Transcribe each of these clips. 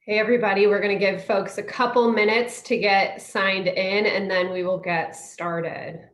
Hey, everybody, we're going to give folks a couple minutes to get signed in and then we will get started.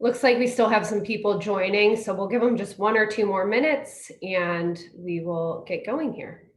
Looks like we still have some people joining, so we'll give them just 1 or 2 more minutes and we will get going here.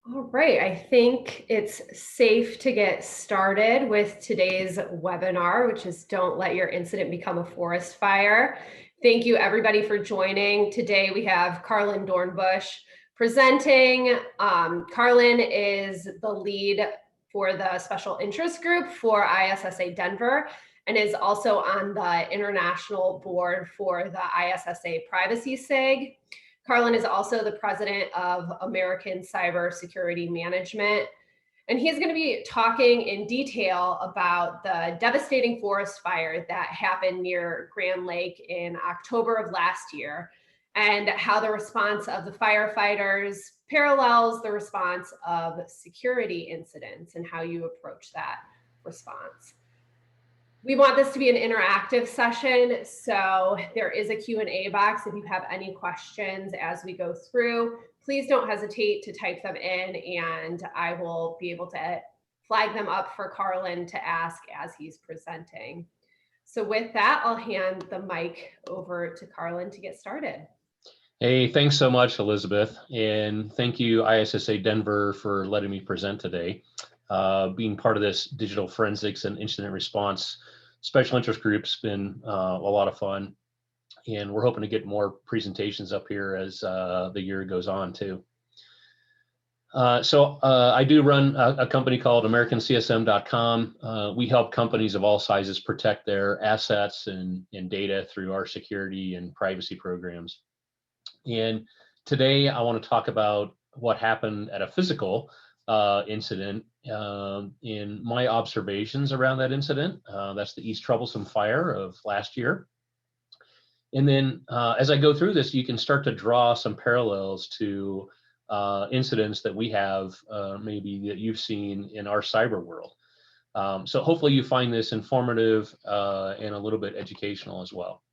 All right, I think it's safe to get started with today's webinar, which is Don't Let Your Incident Become a Forest Fire. Thank you everybody for joining. Today we have Carlin Dornbush presenting. Carlin is the lead for the special interest group for ISSA Denver and is also on the international board for the ISSA Privacy SIG. Carlin is also the president of American Cybersecurity Management, and he's going to be talking in detail about the devastating forest fire that happened near Grand Lake in October of last year and how the response of the firefighters parallels the response of security incidents and how you approach that response. We want this to be an interactive session, so there is a Q&A box if you have any questions as we go through. Please don't hesitate to type them in and I will be able to flag them up for Carlin to ask as he's presenting. So with that, I'll hand the mic over to Carlin to get started. Hey, thanks so much, Elizabeth. And thank you, ISSA Denver, for letting me present today. Being part of this digital forensics and incident response special interest group's been a lot of fun. And we're hoping to get more presentations up here as the year goes on too. I do run a company called AmericanCSM.com. We help companies of all sizes protect their assets and data through our security and privacy programs. And today I want to talk about what happened at a physical incident in my observations around that incident. That's the East Troublesome Fire of last year. And then as I go through this, you can start to draw some parallels to incidents that we have maybe that you've seen in our cyber world. So hopefully you find this informative and a little bit educational as well.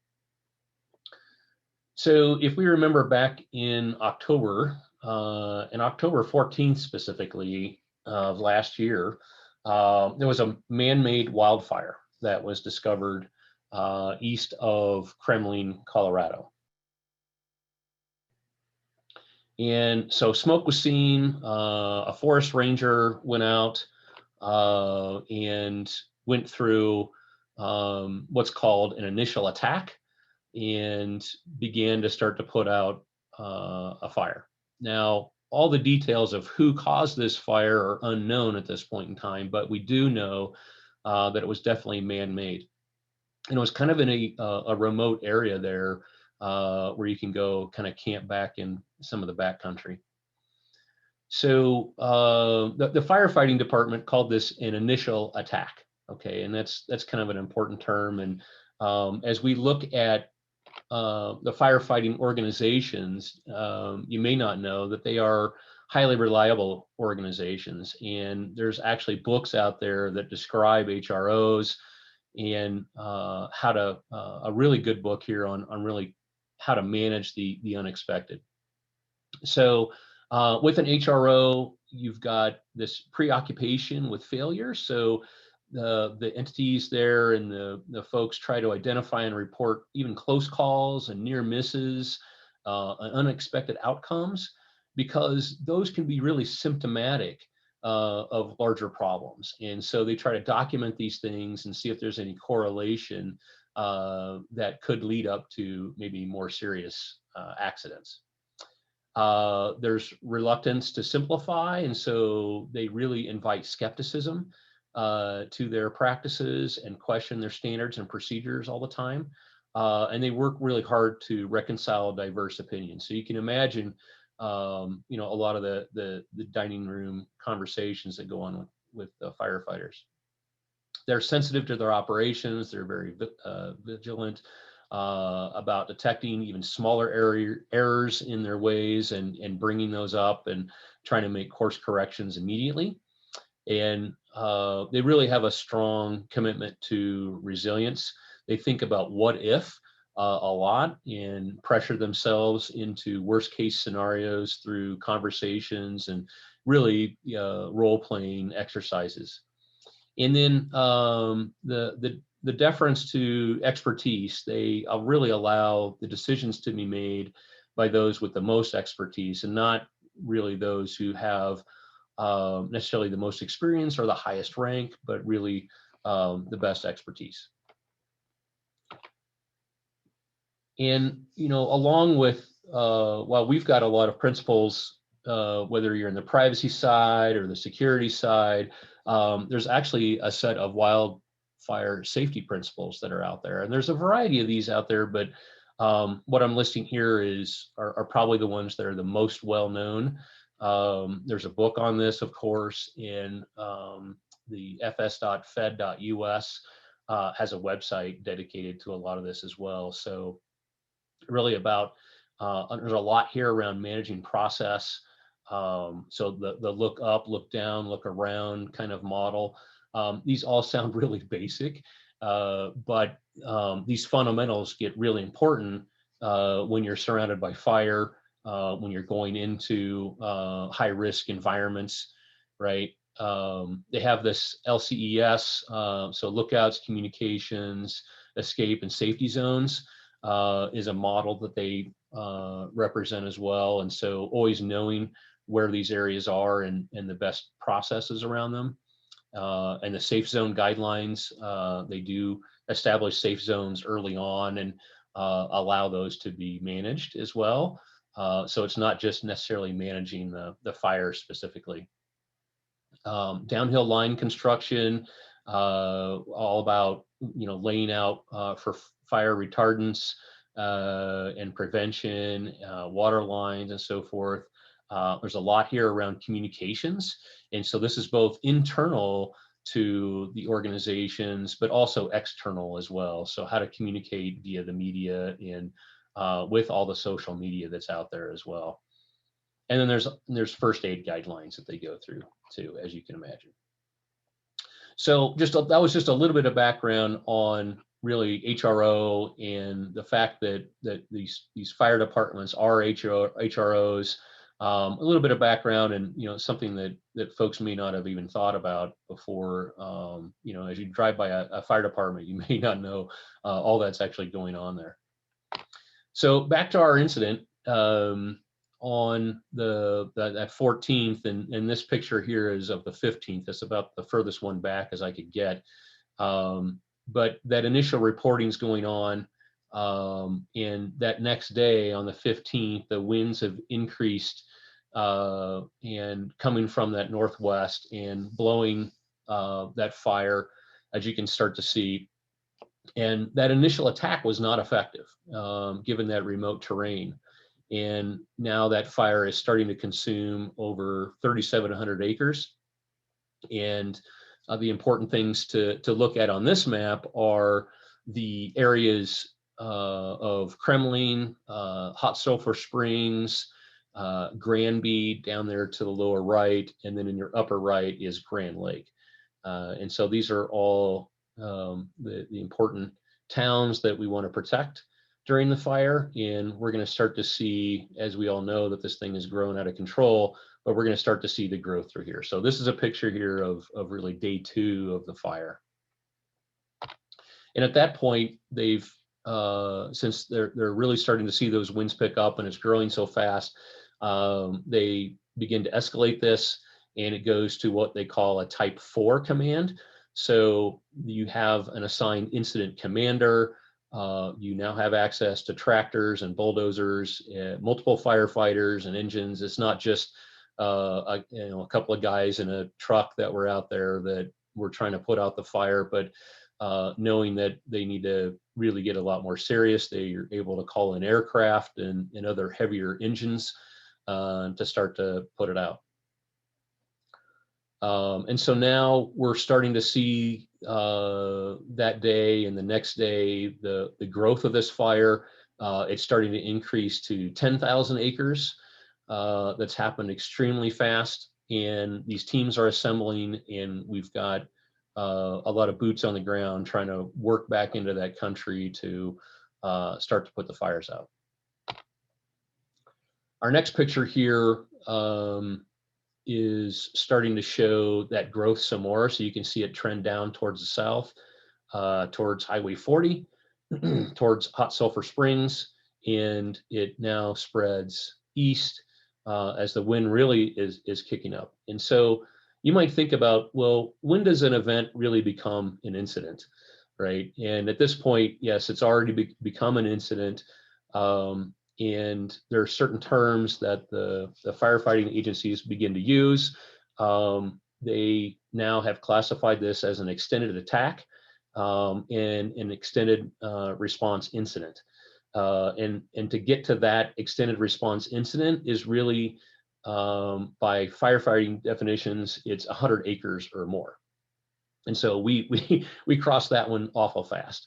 So if we remember back in October 14th specifically of last year, there was a man-made wildfire that was discovered east of Kremlin, Colorado. And so smoke was seen, a forest ranger went out and went through what's called an initial attack and began to start to put out a fire. Now, all the details of who caused this fire are unknown at this point in time, but we do know that it was definitely man-made. And it was kind of in a remote area there where you can go kind of camp back in some of the backcountry. So the firefighting department called this an initial attack. Okay, and that's kind of an important term. And as we look at the firefighting organizations, you may not know that they are highly reliable organizations. And there's actually books out there that describe HROs and how to, a really good book here on really how to manage the unexpected. So with an HRO, you've got this preoccupation with failure. So the entities there and the folks try to identify and report even close calls and near misses and unexpected outcomes, because those can be really symptomatic of larger problems. And so they try to document these things and see if there's any correlation that could lead up to maybe more serious accidents. There's reluctance to simplify, and so they really invite skepticism to their practices and question their standards and procedures all the time. And they work really hard to reconcile diverse opinions. So you can imagine, you know, a lot of the dining room conversations that go on with firefighters. They're sensitive to their operations. They're very vigilant about detecting even smaller errors in their ways and bringing those up and trying to make course corrections immediately. And they really have a strong commitment to resilience. They think about what if a lot and pressure themselves into worst case scenarios through conversations and really role-playing exercises. And then the deference to expertise, they really allow the decisions to be made by those with the most expertise and not really those who have necessarily the most experience or the highest rank, but really the best expertise. And, you know, along with, while we've got a lot of principles, whether you're in the privacy side or the security side, there's actually a set of wildfire safety principles that are out there. And there's a variety of these out there, but what I'm listing here are probably the ones that are the most well-known. There's a book on this, of course, and the fs.fed.us has a website dedicated to a lot of this as well. So really about, there's a lot here around managing process. So the look up, look down, look around kind of model. These all sound really basic, but these fundamentals get really important when you're surrounded by fire, when you're going into high risk environments, right? They have this LCES, so lookouts, communications, escape, and safety zones is a model that they represent as well. And so always knowing where these areas are and the best processes around them. And the safe zone guidelines, they do establish safe zones early on and allow those to be managed as well. So it's not just necessarily managing the fire specifically. Downhill line construction, all about laying out for fire retardants and prevention, water lines and so forth. There's a lot here around communications, and so this is both internal to the organizations, but also external as well. So how to communicate via the media and with all the social media that's out there as well. And then there's first aid guidelines that they go through too, as you can imagine. So that was just a little bit of background on really HRO and the fact that these fire departments are HROs. A little bit of background, and something that folks may not have even thought about before. As you drive by a fire department, you may not know all that's actually going on there. So back to our incident. On that 14th, and this picture here is of the 15th. That's about the furthest one back as I could get. But that initial reporting is going on, and that next day on the 15th, the winds have increased and coming from that northwest and blowing that fire, as you can start to see. And that initial attack was not effective, given that remote terrain. And now that fire is starting to consume over 3,700 acres. And the important things to look at on this map are the areas of Kremling, Hot Sulphur Springs, Granby down there to the lower right, and then in your upper right is Grand Lake. And so these are all the important towns that we want to protect during the fire. And we're going to start to see, as we all know, that this thing is growing out of control, but we're going to start to see the growth through here. So this is a picture here of really day 2 of the fire. And at that point, they've, since they're really starting to see those winds pick up and it's growing so fast, they begin to escalate this, and it goes to what they call a type 4 command. So you have an assigned incident commander. You now have access to tractors and bulldozers, multiple firefighters and engines. It's not just a couple of guys in a truck that were out there that were trying to put out the fire, but knowing that they need to really get a lot more serious, they are able to call in aircraft and other heavier engines to start to put it out. And so now we're starting to see that day and the next day, the growth of this fire. It's starting to increase to 10,000 acres. That's happened extremely fast. And these teams are assembling, and we've got a lot of boots on the ground trying to work back into that country to start to put the fires out. Our next picture here is starting to show that growth some more. So you can see it trend down towards the south, towards Highway 40, towards Hot Sulphur Springs, and it now spreads east as the wind really is kicking up. And so you might think about, well, when does an event really become an incident, right? And at this point, yes, it's already become an incident. And there are certain terms that the firefighting agencies begin to use. They now have classified this as an extended attack and an extended response incident. And to get to that extended response incident is really, by firefighting definitions, it's 100 acres or more. And so we crossed that one awful fast.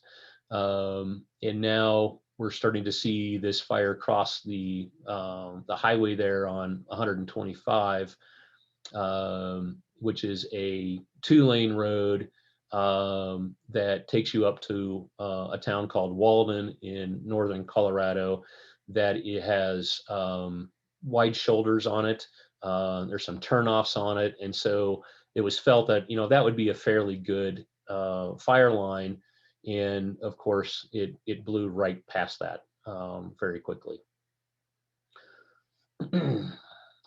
And now we're starting to see this fire cross the highway there on 125, which is a 2-lane road that takes you up to a town called Walden in northern Colorado. That it has wide shoulders on it. There's some turnoffs on it, and so it was felt that that would be a fairly good fire line. And of course, it blew right past that very quickly.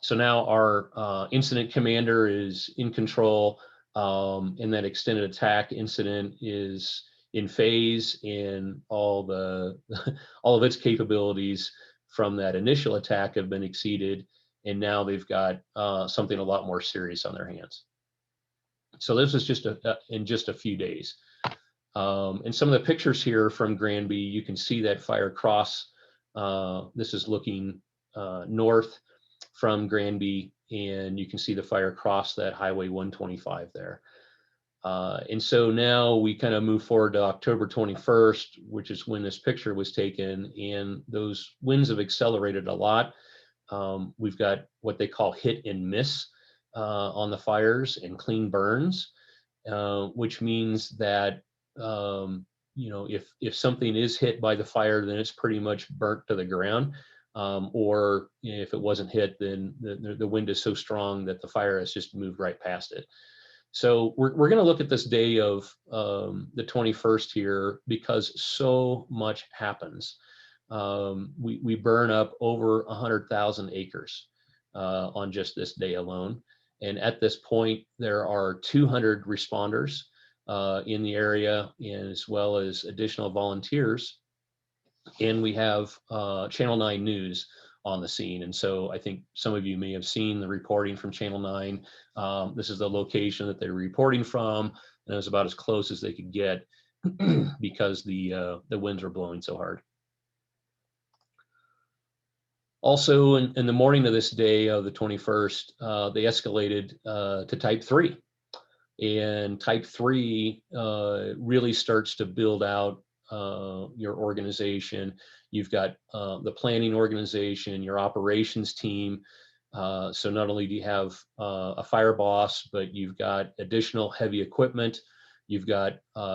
So now our incident commander is in control, and that extended attack incident is in phase, and all of its capabilities from that initial attack have been exceeded, and now they've got something a lot more serious on their hands. So this is just in just a few days. And some of the pictures here from Granby, you can see that fire cross. This is looking north from Granby, and you can see the fire cross that Highway 125 there. And so now we kind of move forward to October 21st, which is when this picture was taken, and those winds have accelerated a lot. We've got what they call hit and miss on the fires and clean burns, which means that if something is hit by the fire, then it's pretty much burnt to the ground. Or if it wasn't hit, then the wind is so strong that the fire has just moved right past it. So we're going to look at this day of the 21st here because so much happens. We burn up over 100,000 acres on just this day alone. And at this point, there are 200 responders in the area, and as well as additional volunteers. And we have Channel 9 News on the scene. And so I think some of you may have seen the reporting from Channel 9. This is the location that they're reporting from, and it was about as close as they could get because the winds are blowing so hard. Also, in the morning of this day of the 21st, they escalated to Type 3. And Type 3 really starts to build out your organization. You've got the planning organization, your operations team. So not only do you have a fire boss, but you've got additional heavy equipment. You've got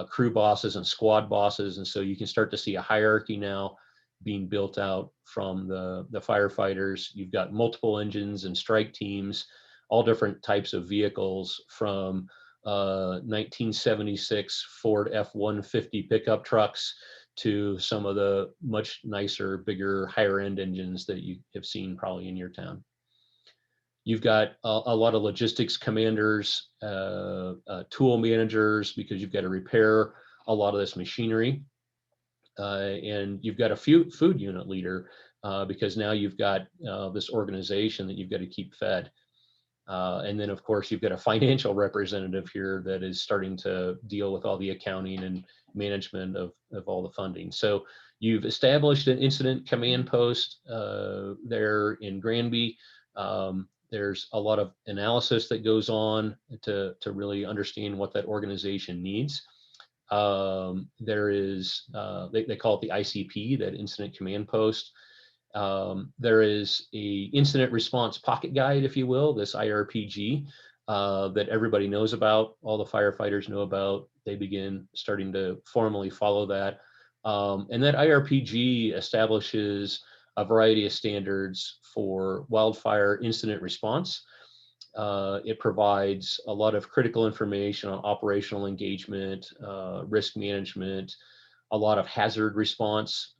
crew bosses and squad bosses. And so you can start to see a hierarchy now being built out from the firefighters. You've got multiple engines and strike teams, all different types of vehicles, from 1976 Ford F-150 pickup trucks to some of the much nicer, bigger, higher end engines that you have seen probably in your town. You've got a lot of logistics commanders, tool managers, because you've got to repair a lot of this machinery. And you've got a food unit leader because now you've got this organization that you've got to keep fed. And then, of course, you've got a financial representative here that is starting to deal with all the accounting and management of all the funding. So you've established an incident command post there in Granby. There's a lot of analysis that goes on to really understand what that organization needs. There is, they call it the ICP, that incident command post. There is a incident response pocket guide, if you will, this IRPG, that everybody knows about, all the firefighters know about. They begin starting to formally follow that. And that IRPG establishes a variety of standards for wildfire incident response. It provides a lot of critical information on operational engagement, risk management, a lot of hazard response,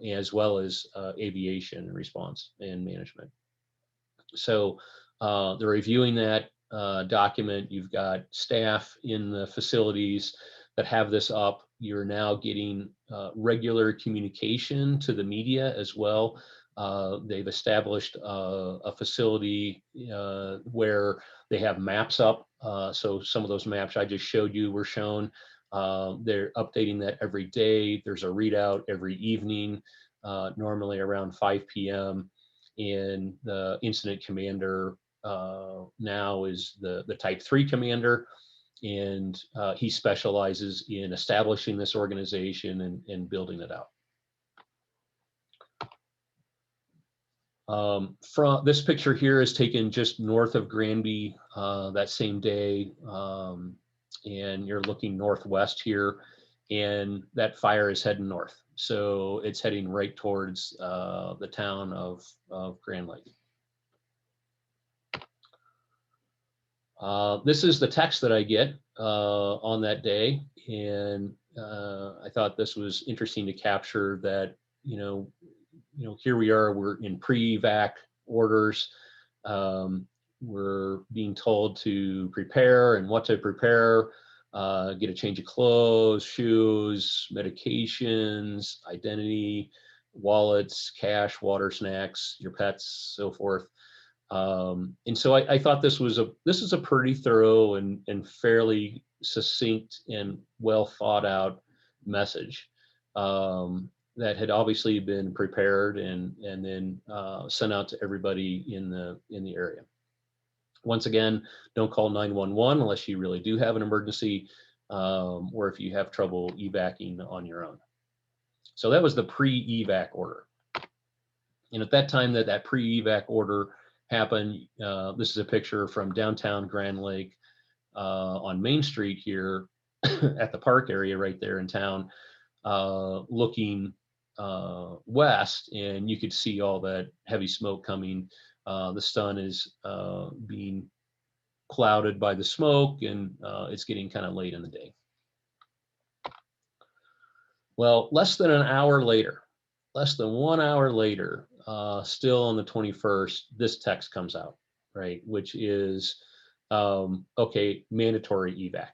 as well as aviation response and management. So they're reviewing that document. You've got staff in the facilities that have this up. You're now getting regular communication to the media as well. They've established a facility where they have maps up. So some of those maps I just showed you were shown. They're updating that every day. There's a readout every evening, normally around 5 p.m. And the incident commander now is the Type 3 commander. And he specializes in establishing this organization and building it out. From this picture here is taken just north of Granby that same day. And you're looking northwest here, and that fire is heading north. So it's heading right towards the town of Grand Lake. This is the text that I get on that day, and I thought this was interesting to capture that, here we are, we're in pre-evac orders. We're being told to prepare and what to prepare, get a change of clothes, shoes, medications, identity, wallets, cash, water, snacks, your pets, so forth. And so I thought this is a pretty thorough and fairly succinct and well thought out message, that had obviously been prepared and then sent out to everybody in the area. Once again, don't call 911 unless you really do have an emergency, or if you have trouble evacing on your own. So that was the pre-evac order. And at that time that pre-evac order happened, this is a picture from downtown Grand Lake, on Main Street here at the park area right there in town, looking west, and you could see all that heavy smoke coming. The sun is being clouded by the smoke, and it's getting kind of late in the day. Well, less than 1 hour later, less than 1 hour later, still on the 21st, this text comes out, right? Which is, okay, mandatory evac,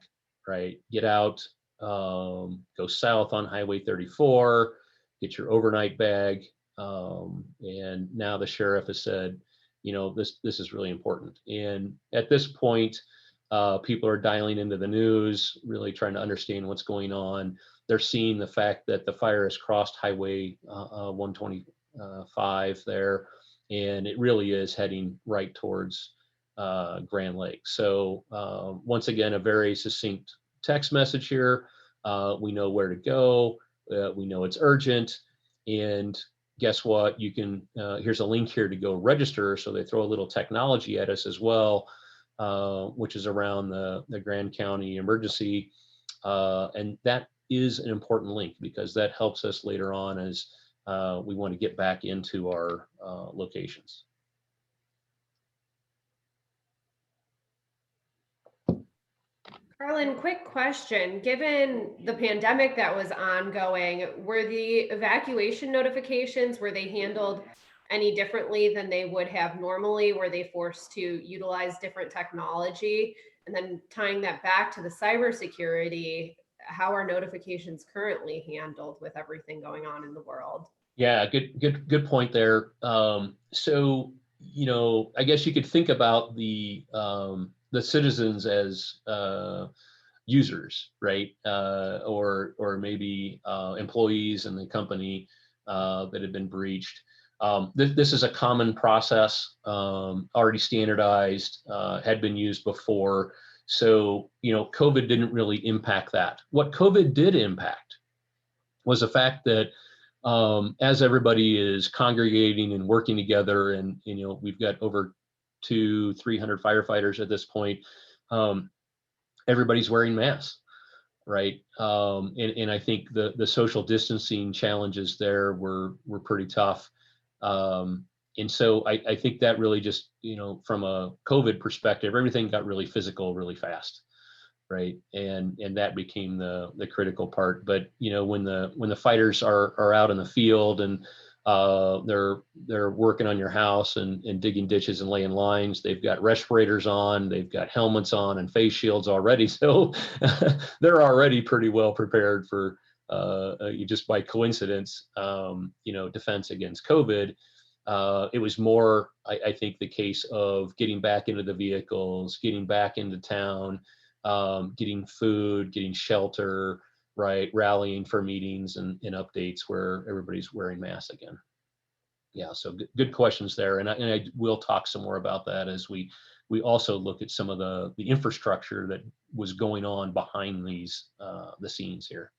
right? Get out, go south on Highway 34, get your overnight bag. And now the sheriff has said, this is really important. And at this point, people are dialing into the news, really trying to understand what's going on. They're seeing the fact that the fire has crossed Highway 125 there, and it really is heading right towards Grand Lake. So once again, a very succinct text message here. We know where to go. We know it's urgent. And guess what? You can, here's a link here to go register. So they throw a little technology at us as well, which is around the Grand County emergency. And that is an important link because that helps us later on as we want to get back into our locations. Carlin, quick question. Given the pandemic that was ongoing, were the evacuation notifications, were they handled any differently than they would have normally? Were they forced to utilize different technology? And then tying that back to the cybersecurity, how are notifications currently handled with everything going on in the world? Yeah, good point there. So, I guess you could think about the citizens as users, right? Or maybe employees in the company that had been breached. This is a common process, already standardized, had been used before. So, COVID didn't really impact that. What COVID did impact was the fact that as everybody is congregating and working together, and we've got over 200-300 firefighters at this point, everybody's wearing masks, right? And I think the social distancing challenges there were pretty tough. And so I think that really just, from a COVID perspective, everything got really physical really fast, right? And that became the critical part. But when the fighters are out in the field and they're working on your house and digging ditches and laying lines, they've got respirators on, they've got helmets on and face shields already, so they're already pretty well prepared for just by coincidence, defense against COVID. It was more, I think, the case of getting back into the vehicles, getting back into town, getting food, getting shelter, right? Rallying for meetings and updates where everybody's wearing masks again. Yeah, so good questions there. And I will talk some more about that as we also look at some of the infrastructure that was going on behind these, the scenes here.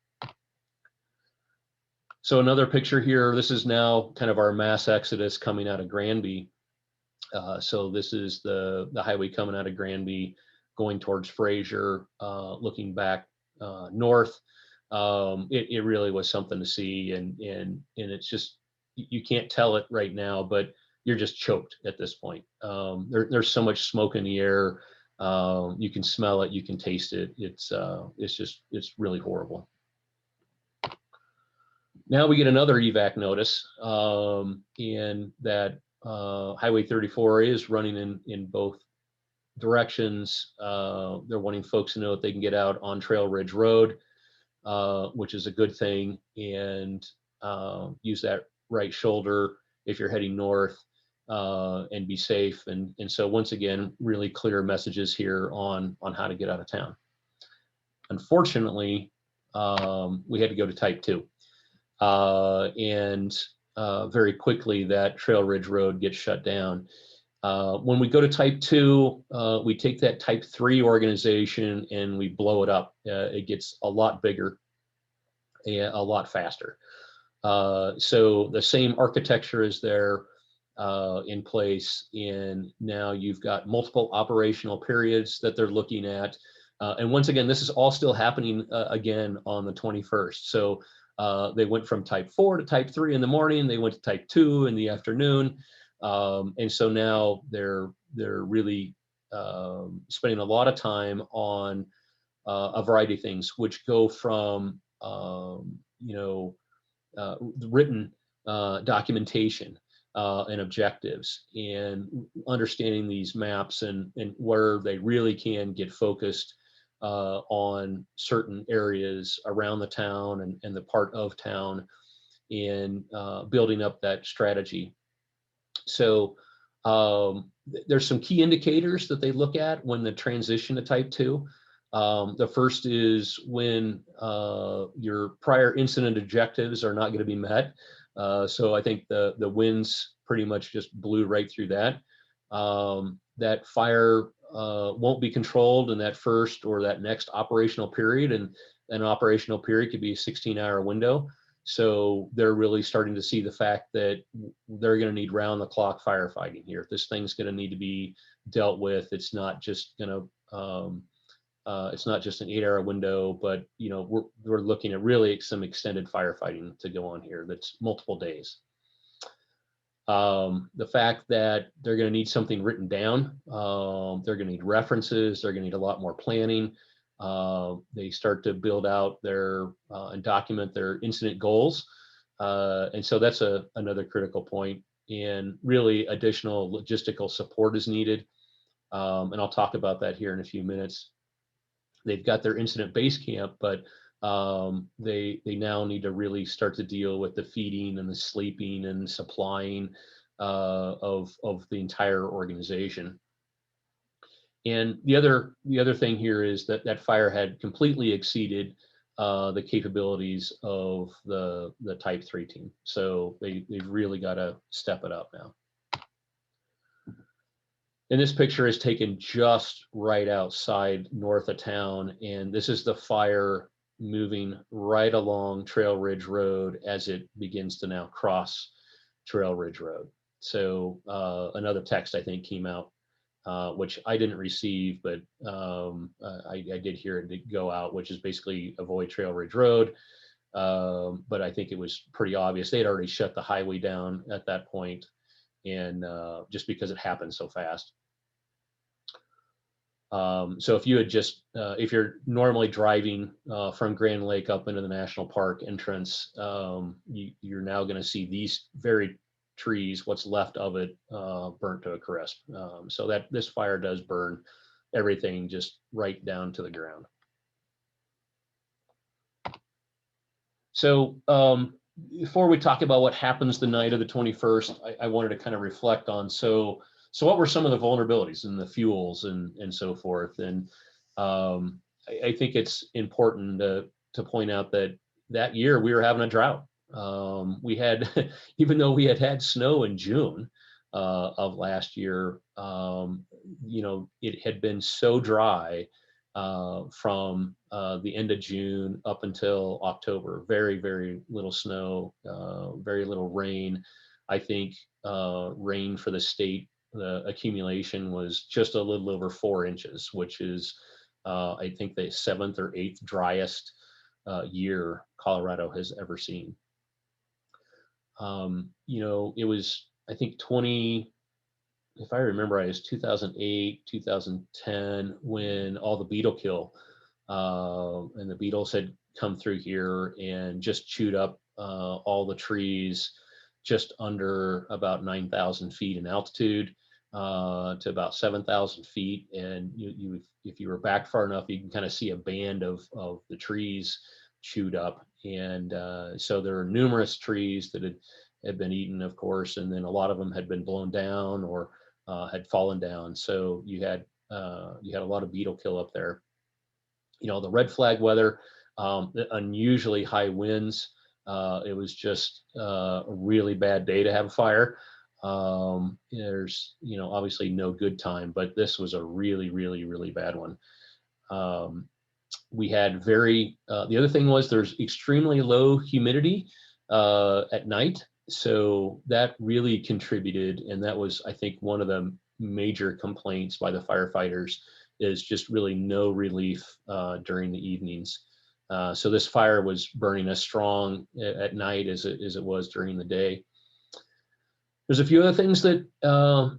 So another picture here, this is now kind of our mass exodus coming out of Granby. So this is the highway coming out of Granby, going towards Fraser, looking back north. It really was something to see, and it's just, you can't tell it right now, but you're just choked at this point. There's so much smoke in the air. You can smell it, you can taste it. It's really horrible. Now we get another evac notice, and that Highway 34 is running in both directions. They're wanting folks to know that they can get out on Trail Ridge Road, which is a good thing, and use that right shoulder if you're heading north, and be safe. And so once again, really clear messages here on how to get out of town. Unfortunately, we had to go to type 2. And very quickly that Trail Ridge Road gets shut down. When we go to type 2, we take that type 3 organization and we blow it up. It gets a lot bigger and a lot faster. So the same architecture is there in place, and now you've got multiple operational periods that they're looking at. And once again, this is all still happening again on the 21st. So they went from type 4 to type 3 in the morning, they went to type 2 in the afternoon. And so now they're really spending a lot of time on a variety of things, which go from written documentation and objectives, and understanding these maps and where they really can get focused on certain areas around the town and the part of town, and building up that strategy. So there's some key indicators that they look at when the transition to type 2. The first is when your prior incident objectives are not going to be met. So I think the winds pretty much just blew right through that. That fire won't be controlled in that first or that next operational period, and an operational period could be a 16-hour window. So they're really starting to see the fact that they're going to need round-the-clock firefighting here. If this thing's going to need to be dealt with, it's not just going to it's not just an 8-hour window, but we're looking at really some extended firefighting to go on here. That's multiple days. The fact that they're going to need something written down, they're going to need references, they're going to need a lot more planning. They start to build out their and document their incident goals. And so that's another critical point. And really additional logistical support is needed. And I'll talk about that here in a few minutes. They've got their incident base camp, but they now need to really start to deal with the feeding and the sleeping and supplying of the entire organization. And the other thing here is that fire had completely exceeded the capabilities of the type 3 team. So they've really got to step it up now. And this picture is taken just right outside north of town. And this is the fire moving right along Trail Ridge Road as it begins to now cross Trail Ridge Road. So another text I think came out, which I didn't receive, but I did hear it go out, which is basically avoid Trail Ridge Road. But I think it was pretty obvious. They had already shut the highway down at that point, and just because it happened so fast. So if you had just, if you're normally driving from Grand Lake up into the national park entrance, you're now going to see these very trees, what's left of it, burnt to a crisp. So that this fire does burn everything just right down to the ground. So before we talk about what happens the night of the 21st, I wanted to kind of reflect on, so what were some of the vulnerabilities in the fuels and so forth? And I think it's important to point out that year we were having a drought. We had, even though we had snow in June of last year, it had been so dry from the end of June up until October. Very, very little snow, very little rain. I think rain for the state, the accumulation was just a little over 4 inches, which is I think the 7th or 8th driest year Colorado has ever seen. It was, I think, if I remember right, it was 2008, 2010, when all the beetle kill and the beetles had come through here and just chewed up all the trees just under about 9,000 feet in altitude to about 7,000 feet. And if you were back far enough, you can kind of see a band of the trees chewed up. And so there are numerous trees that had been eaten, of course, and then a lot of them had been blown down or had fallen down. So you had a lot of beetle kill up there. The red flag weather, the unusually high winds. It was just a really bad day to have a fire. There's, obviously no good time, but this was a really, really, really bad one. We had the other thing was there's extremely low humidity at night. So that really contributed. And that was, I think, one of the major complaints by the firefighters is just really no relief during the evenings. So this fire was burning as strong at night as it was during the day. There's a few other things that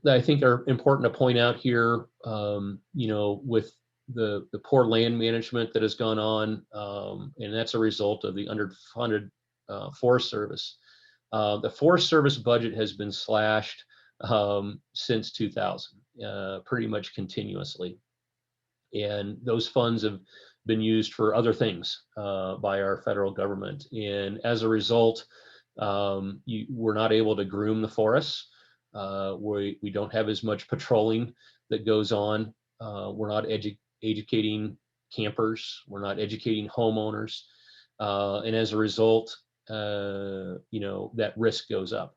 I think are important to point out here. With the poor land management that has gone on, and that's a result of the underfunded Forest Service. The Forest Service budget has been slashed since 2000, pretty much continuously. And those funds have been used for other things by our federal government. And as a result, we're not able to groom the forests. We don't have as much patrolling that goes on. We're not educating campers. We're not educating homeowners. And as a result, that risk goes up.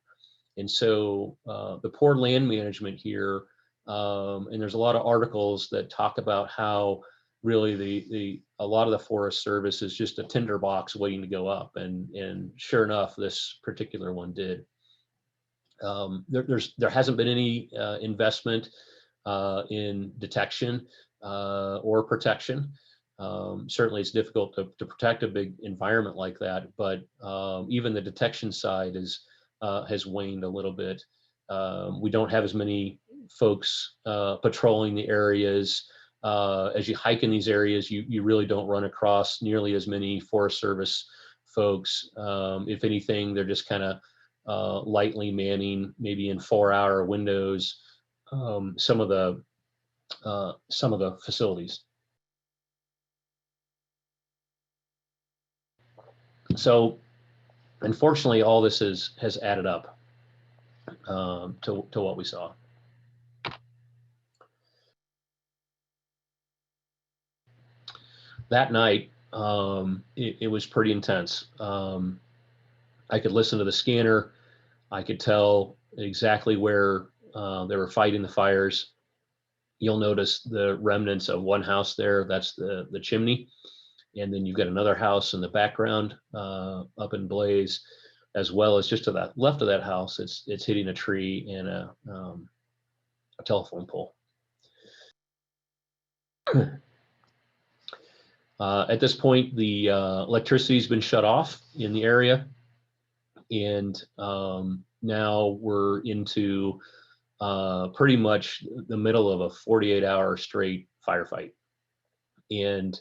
And so the poor land management here, and there's a lot of articles that talk about how really a lot of the Forest Service is just a tinderbox waiting to go up, and sure enough, this particular one did. There hasn't been any investment in detection or protection. Certainly, it's difficult to protect a big environment like that, but even the detection side has waned a little bit. We don't have as many folks patrolling the areas. As you hike in these areas, you really don't run across nearly as many Forest Service folks. If anything, they're just kind of lightly manning, maybe in 4-hour windows, some of the facilities. So, unfortunately, all this has added up to what we saw. That night, it was pretty intense. I could listen to the scanner. I could tell exactly where they were fighting the fires. You'll notice the remnants of one house there. That's the chimney. And then you've got another house in the background up in blaze, as well as just to the left of that house, it's hitting a tree and a telephone pole. At this point, the electricity's been shut off in the area, and now we're into pretty much the middle of a 48-hour straight firefight. And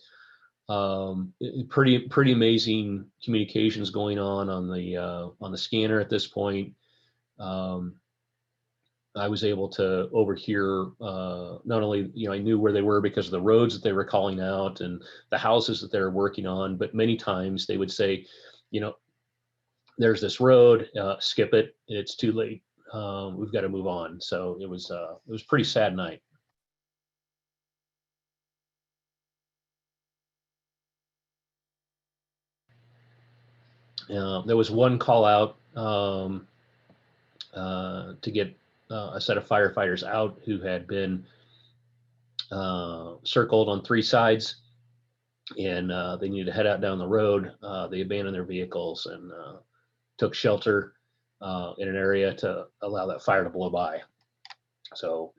pretty amazing communications going on the scanner at this point. I was able to overhear not only, I knew where they were because of the roads that they were calling out and the houses that they were working on, but many times they would say, there's this road, skip it, it's too late, we've got to move on. So it was a pretty sad night. There was one call out to get a set of firefighters out who had been circled on 3 sides, and they needed to head out down the road. They abandoned their vehicles and took shelter in an area to allow that fire to blow by. So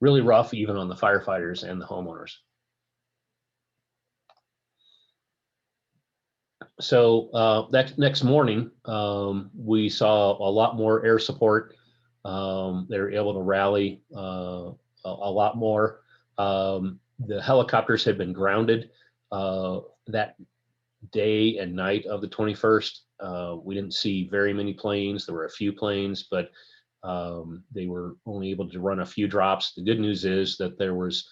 really rough, even on the firefighters and the homeowners. So that next morning, we saw a lot more air support. They were able to rally a lot more. The helicopters had been grounded that day and night of the 21st. We didn't see very many planes. There were a few planes, but they were only able to run a few drops. The good news is that there was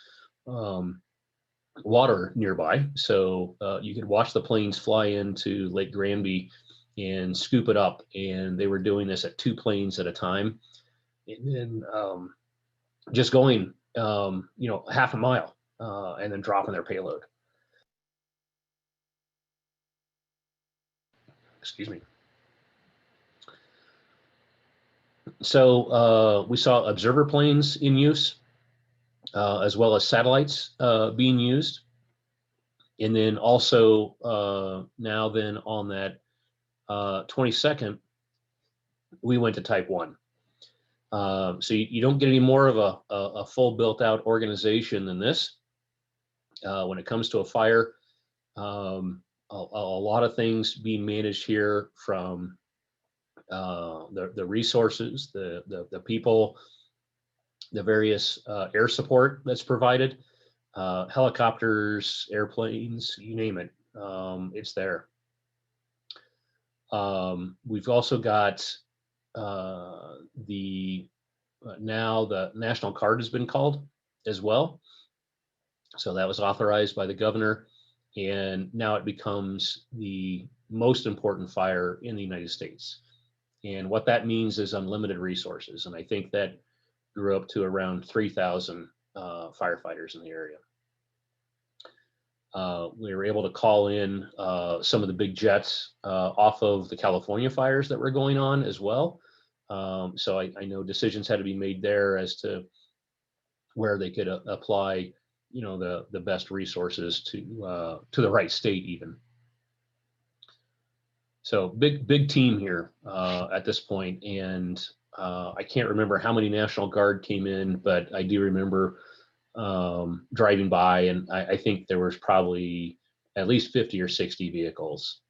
water nearby, so you could watch the planes fly into Lake Granby and scoop it up. And they were doing this at 2 planes at a time, and then just going, half a mile, and then dropping their payload. Excuse me. So we saw observer planes in use, as well as satellites being used. And then also now then on that 22nd, we went to Type 1. So you don't get any more of a full built out organization than this. When it comes to a fire, a lot of things being managed here, from the resources, the people, the various air support that's provided, helicopters, airplanes, you name it, it's there. We've also got now the National Guard has been called as well. So that was authorized by the governor, and now it becomes the most important fire in the United States. And what that means is unlimited resources. And I think that grew up to around 3,000 firefighters in the area. We were able to call in some of the big jets off of the California fires that were going on as well. So I know decisions had to be made there as to where they could apply, the best resources to the right state even. So big team here at this point, and I can't remember how many National Guard came in, but I do remember driving by, and I think there was probably at least 50 or 60 vehicles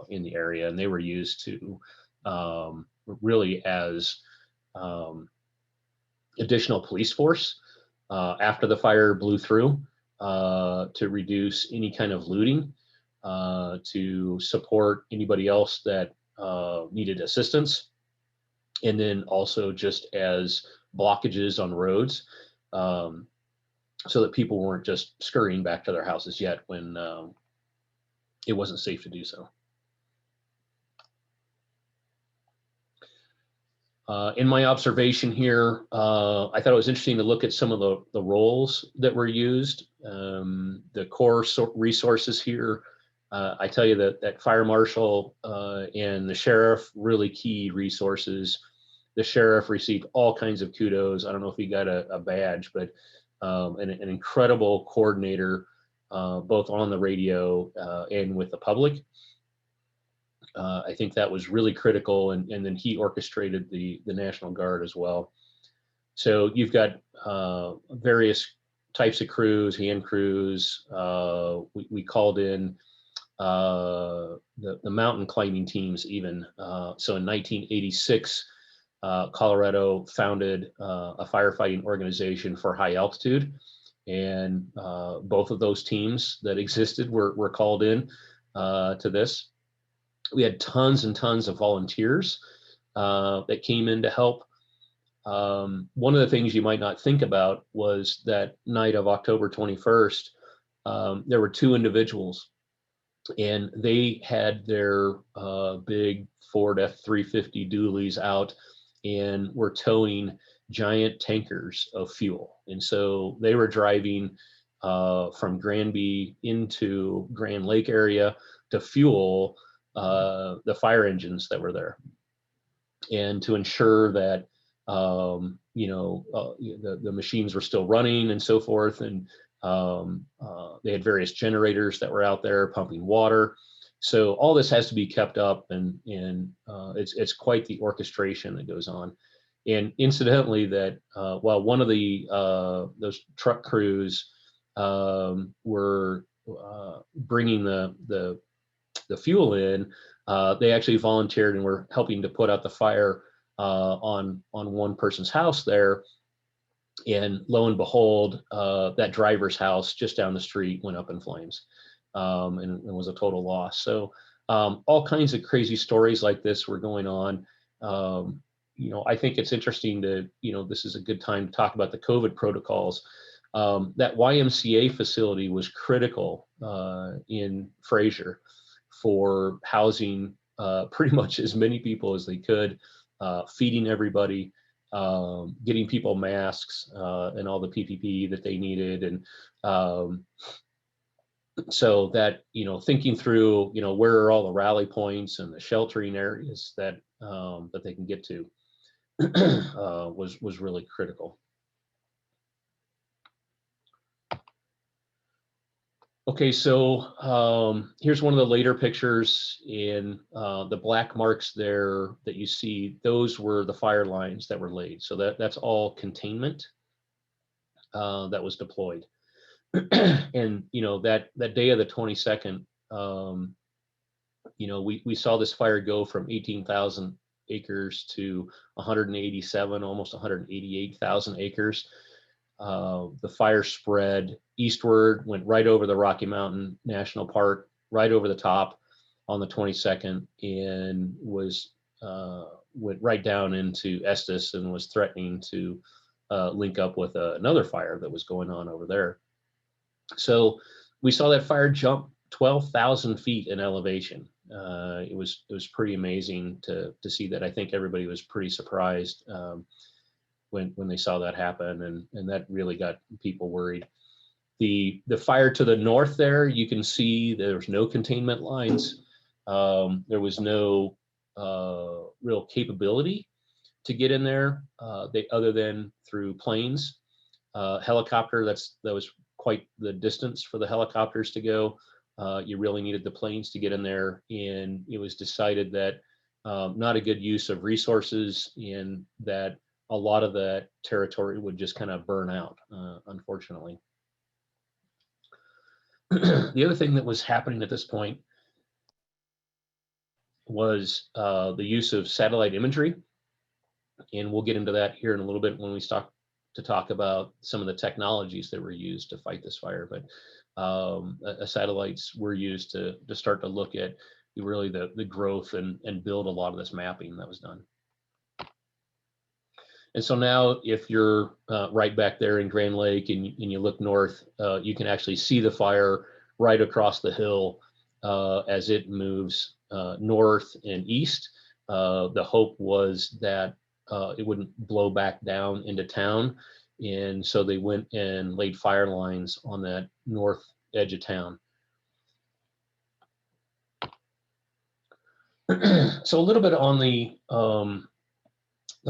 in the area, and they were used to really as additional police force after the fire blew through, to reduce any kind of looting, to support anybody else that needed assistance, and then also just as blockages on roads, so that people weren't just scurrying back to their houses yet when it wasn't safe to do so. In my observation here, I thought it was interesting to look at some of the roles that were used. The core resources here, I tell you that fire marshal and the sheriff, really key resources. The sheriff received all kinds of kudos. I don't know if he got a badge, but an incredible coordinator, both on the radio and with the public. I think that was really critical, and then he orchestrated the National Guard as well. So you've got various types of crews, hand crews. We called in the mountain climbing teams even. So in 1986, Colorado founded a firefighting organization for high altitude, and both of those teams that existed were called in to this. We had tons and tons of volunteers that came in to help. One of the things you might not think about was that night of October 21st, there were 2 individuals, and they had their big Ford F-350 dualies out and were towing giant tankers of fuel. And so they were driving from Granby into Grand Lake area to fuel the fire engines that were there, and to ensure that the machines were still running and so forth. And they had various generators that were out there pumping water. So all this has to be kept up, and it's quite the orchestration that goes on. And incidentally, that while one of those truck crews were bringing the fuel in, they actually volunteered and were helping to put out the fire on one person's house there. And lo and behold, that driver's house just down the street went up in flames, and was a total loss. So all kinds of crazy stories like this were going on. I think it's interesting to, this is a good time to talk about the COVID protocols. That YMCA facility was critical in Fraser for housing pretty much as many people as they could, feeding everybody, getting people masks and all the PPE that they needed. And so that, thinking through, where are all the rally points and the sheltering areas that that they can get to was really critical. Okay, so here's one of the later pictures. In the black marks there that you see, those were the fire lines that were laid. So that's all containment that was deployed. And that day of the 22nd, we saw this fire go from 18,000 acres to 187, almost 188,000 acres. The fire spread eastward, went right over the Rocky Mountain National Park, right over the top on the 22nd, and went right down into Estes and was threatening to link up with another fire that was going on over there. So we saw that fire jump 12,000 feet in elevation. It was pretty amazing to see that. I think everybody was pretty surprised when they saw that happen, and that really got people worried. The fire to the north there, you can see there's no containment lines. There was no real capability to get in there, other than through planes. Helicopter, that was quite the distance for the helicopters to go. You really needed the planes to get in there, and it was decided that not a good use of resources, and that a lot of that territory would just kind of burn out, unfortunately. The other thing that was happening at this point was the use of satellite imagery, and we'll get into that here in a little bit when we start to talk about some of the technologies that were used to fight this fire. But satellites were used to start to look at really the growth and build a lot of this mapping that was done. And so now, if you're right back there in Grand Lake and you look north, you can actually see the fire right across the hill as it moves north and east. The hope was that it wouldn't blow back down into town. And so they went and laid fire lines on that north edge of town. So a little bit on the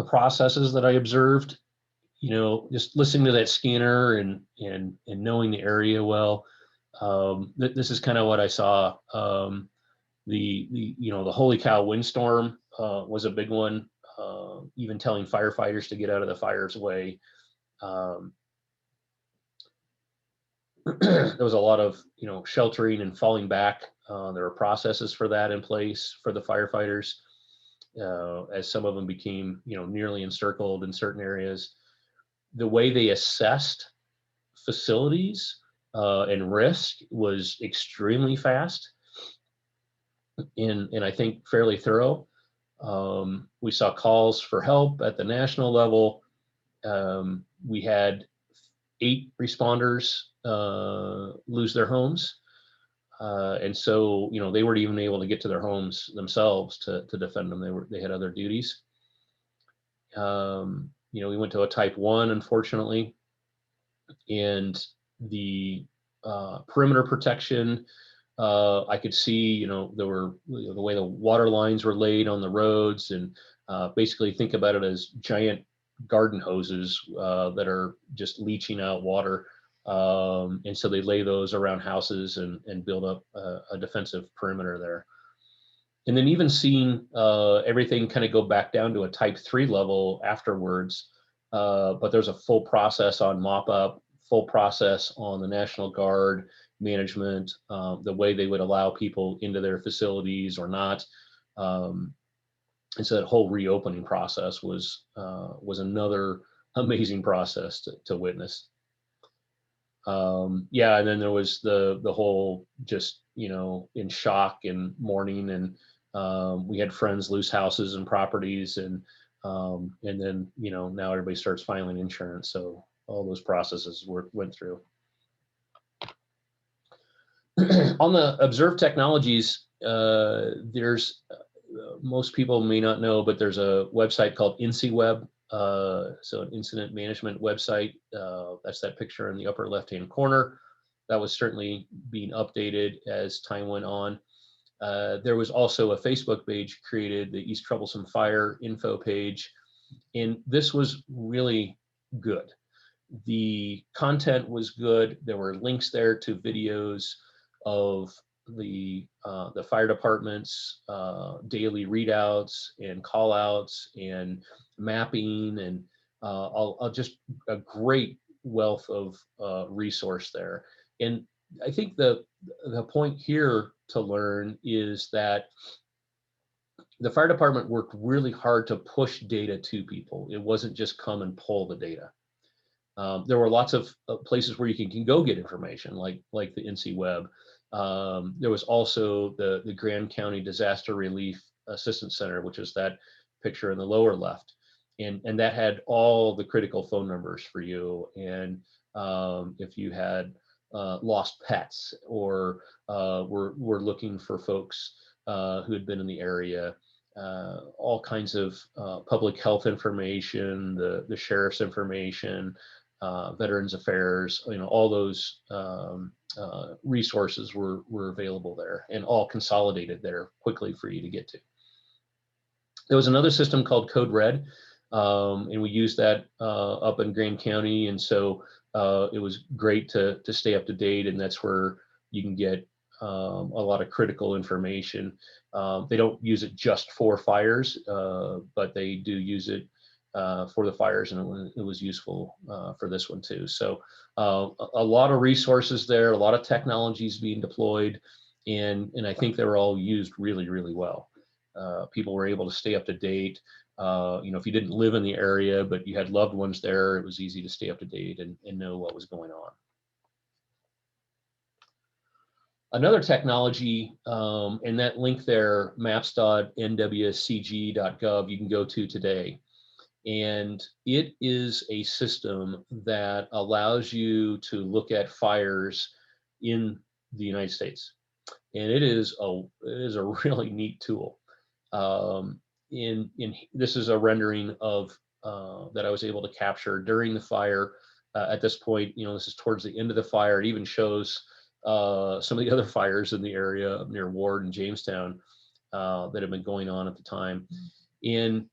processes that I observed, just listening to that scanner and knowing the area well. This is kind of what I saw. The holy cow windstorm was a big one. Even telling firefighters to get out of the fire's way. There was a lot of sheltering and falling back. There were processes for that in place for the firefighters. As some of them became, nearly encircled in certain areas. The way they assessed facilities and risk was extremely fast and I think fairly thorough. We saw calls for help at the national level. We had 8 responders lose their homes. And so, they weren't even able to get to their homes themselves to defend them. They had other duties. We went to a type 1, unfortunately, and the perimeter protection, I could see, there were the way the water lines were laid on the roads, and basically think about it as giant garden hoses that are just leaching out water. And so they lay those around houses and build up a defensive perimeter there. And then even seeing everything kind of go back down to a type 3 level afterwards, but there's a full process on mop up, full process on the National Guard management, the way they would allow people into their facilities or not. And so that whole reopening process was another amazing process to witness. Yeah, and then there was the whole just in shock and mourning, and we had friends lose houses and properties, and then now everybody starts filing insurance, so all those processes went through. On the observed technologies, there's most people may not know, but there's a website called InciWeb. So an incident management website. That's that picture in the upper left-hand corner. That was certainly being updated as time went on. There was also a Facebook page created, the East Troublesome Fire info page, and this was really good. The content was good. There were links there to videos of the fire department's daily readouts and call outs and mapping, and I'll just a great wealth of resource there. And I think the point here to learn is that the fire department worked really hard to push data to people. It wasn't just come and pull the data. There were lots of places where you can go get information, like the InciWeb. There was also the Grand County Disaster Relief Assistance Center, which is that picture in the lower left, and that had all the critical phone numbers for you. And if you had lost pets, or were looking for folks who had been in the area, all kinds of public health information, the sheriff's information, Veterans Affairs, all those resources were available there, and all consolidated there quickly for you to get to. There was another system called Code Red, and we used that up in Grand County, and so it was great to stay up to date, and that's where you can get a lot of critical information. They don't use it just for fires, but they do use it for the fires, and it was useful for this one too. So a lot of resources there, a lot of technologies being deployed, and I think they were all used really, really well. People were able to stay up to date. If you didn't live in the area, but you had loved ones there, it was easy to stay up to date and know what was going on. Another technology, and that link there, maps.nwcg.gov, you can go to today. And it is a system that allows you to look at fires in the United States. And it is a really neat tool. This is a rendering of that I was able to capture during the fire. At this point, this is towards the end of the fire. It even shows some of the other fires in the area near Ward and Jamestown that have been going on at the time. And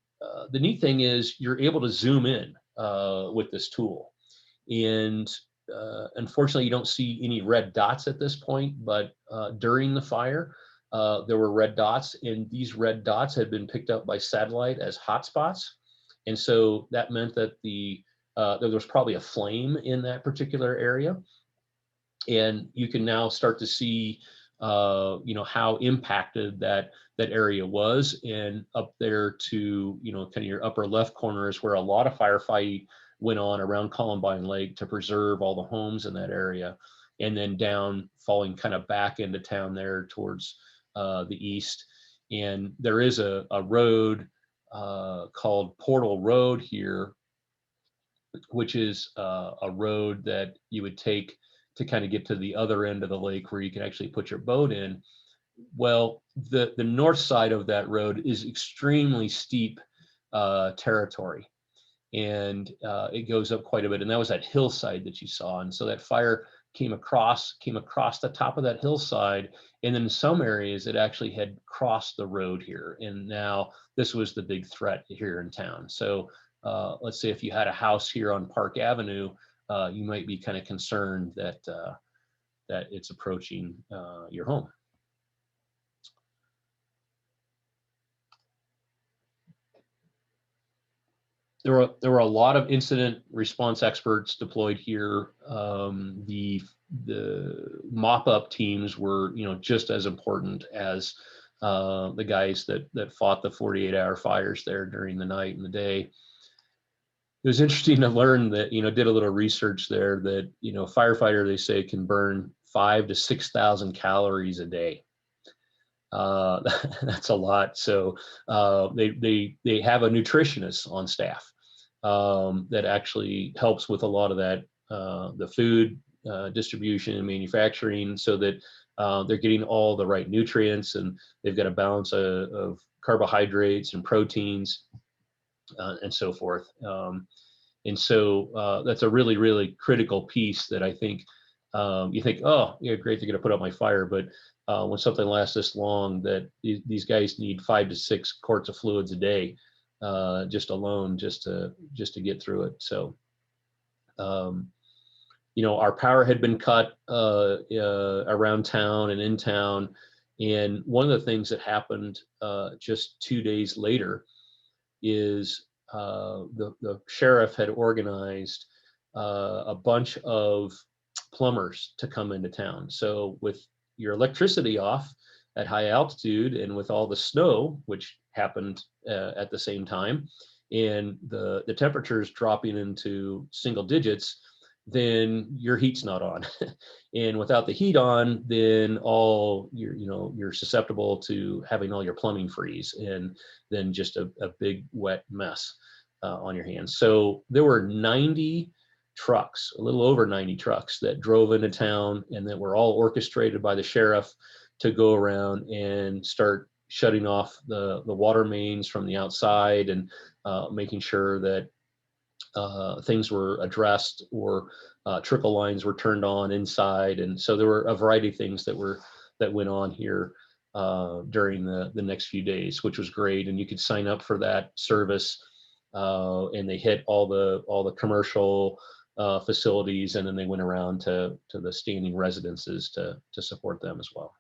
the neat thing is you're able to zoom in with this tool. And unfortunately, you don't see any red dots at this point, but during the fire, there were red dots, and these red dots had been picked up by satellite as hotspots. And so that meant that there was probably a flame in that particular area. And you can now start to see how impacted that area was. And up there to kind of your upper left corner is where a lot of firefighting went on around Columbine Lake to preserve all the homes in that area, and then down, falling kind of back into town there towards the east. And there is a road called Portal Road here, which is a road that you would take to kind of get to the other end of the lake where you can actually put your boat in. Well, the north side of that road is extremely steep territory, and it goes up quite a bit. And that was that hillside that you saw. And so that fire came across the top of that hillside, and then in some areas it actually had crossed the road here. And now this was the big threat here in town. So let's say if you had a house here on Park Avenue, you might be kind of concerned that it's approaching your home. There were a lot of incident response experts deployed here. The mop-up teams were, just as important as the guys that fought the 48-hour fires there during the night and the day. It was interesting to learn that, did a little research there that, firefighter, they say, can burn 5,000 to 6,000 calories a day. That's a lot. So they have a nutritionist on staff that actually helps with a lot of that, the food distribution and manufacturing, so that they're getting all the right nutrients, and they've got a balance of carbohydrates and proteins and so forth. And so that's a really, really critical piece that I think you think, oh, yeah, great, they're going to put out my fire. But when something lasts this long, that these guys need 5 to 6 quarts of fluids a day, just alone, just to get through it. So, our power had been cut around town and in town. And one of the things that happened just 2 days later is the sheriff had organized a bunch of plumbers to come into town. So with your electricity off at high altitude and with all the snow, which happened at the same time, and the temperatures dropping into single digits, then your heat's not on. And without the heat on, then you're susceptible to having all your plumbing freeze, and then just a big wet mess on your hands. So there were 90 trucks, a little over 90 trucks that drove into town, and that were all orchestrated by the sheriff to go around and start shutting off the water mains from the outside, and making sure that things were addressed, or trickle lines were turned on inside. And so there were a variety of things that went on here during the next few days, which was great. And you could sign up for that service, and they hit all the commercial facilities, and then they went around to the standing residences to support them as well.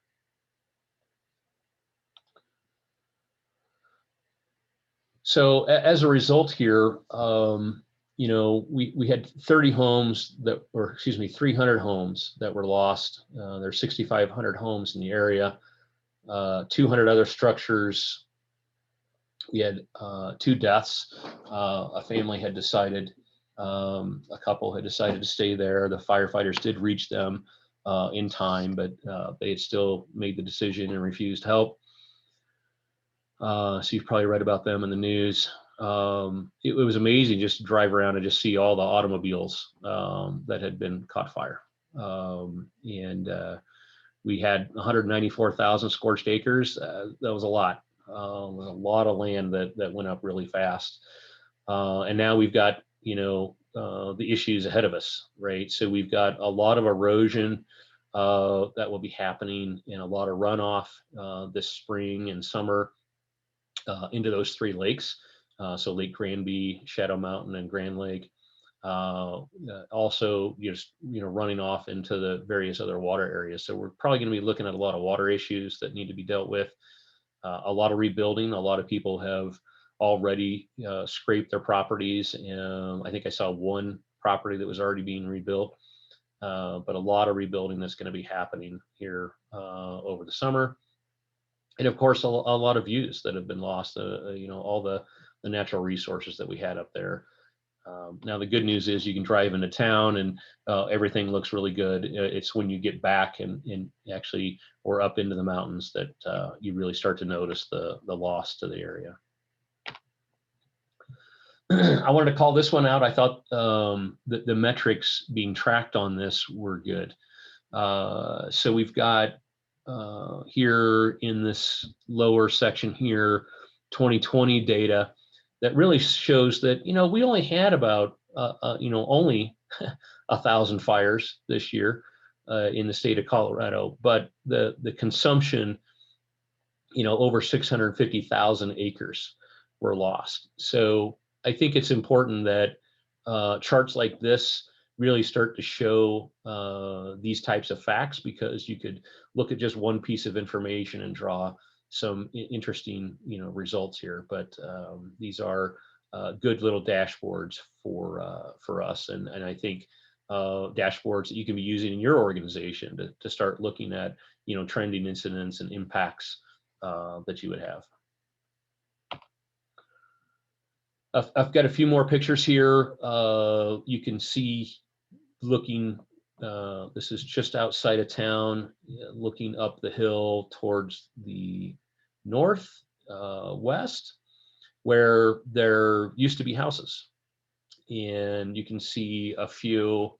So as a result here, we had 30 homes or 300 homes that were lost. There's 6,500 homes in the area, 200 other structures. We had 2 deaths. A family had decided, a couple had decided to stay there. The firefighters did reach them in time, but they had still made the decision and refused help. So you've probably read about them in the news. It was amazing just to drive around and just see all the automobiles that had been caught fire. And we had 194,000 scorched acres. That was a lot. A lot of land that went up really fast. And now we've got, the issues ahead of us, right? So we've got a lot of erosion that will be happening, and a lot of runoff this spring and summer into those 3 lakes. So Lake Granby, Shadow Mountain, and Grand Lake. Also, running off into the various other water areas. So we're probably going to be looking at a lot of water issues that need to be dealt with. A lot of rebuilding. A lot of people have already scraped their properties. I think I saw one property that was already being rebuilt. But a lot of rebuilding that's going to be happening here over the summer. And of course, a lot of views that have been lost, all the natural resources that we had up there. Now, the good news is you can drive into town and everything looks really good. It's when you get back and actually, or up into the mountains, that you really start to notice the loss to the area. I wanted to call this one out. I thought the metrics being tracked on this were good. So we've got here in this lower section here, 2020 data that really shows that, we only had about, only 1,000 fires this year in the state of Colorado, but the consumption, over 650,000 acres were lost. So I think it's important that charts like this really start to show these types of facts, because you could look at just one piece of information and draw some interesting, results here. But these are good little dashboards for us, and I think dashboards that you can be using in your organization to start looking at, trending incidents and impacts that you would have. I've got a few more pictures here. You can see, looking, this is just outside of town, looking up the hill towards the north west, where there used to be houses. And you can see a few,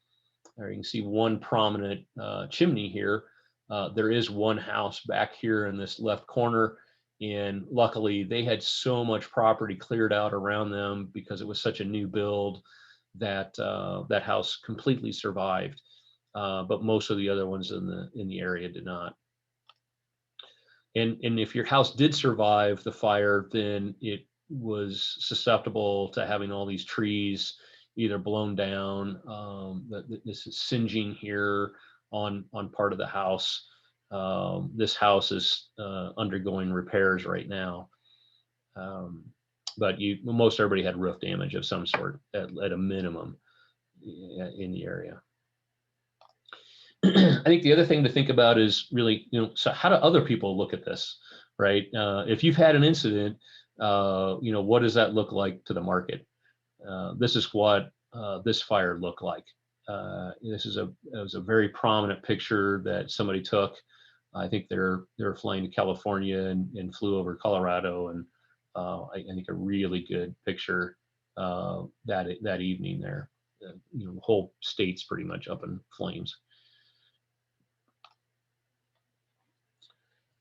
or you can see one prominent chimney here There is one house back here in this left corner, and luckily they had so much property cleared out around them because it was such a new build that that house completely survived. But most of the other ones in the area did not. And if your house did survive the fire, then it was susceptible to having all these trees either blown down. This is singeing here on part of the house. This house is undergoing repairs right now. But most everybody had roof damage of some sort at a minimum in the area. I think the other thing to think about is really, so how do other people look at this, right? If you've had an incident, what does that look like to the market? This is what this fire looked like. It was a very prominent picture that somebody took. I think they're flying to California and flew over Colorado, and I think a really good picture that evening there. The whole state's pretty much up in flames.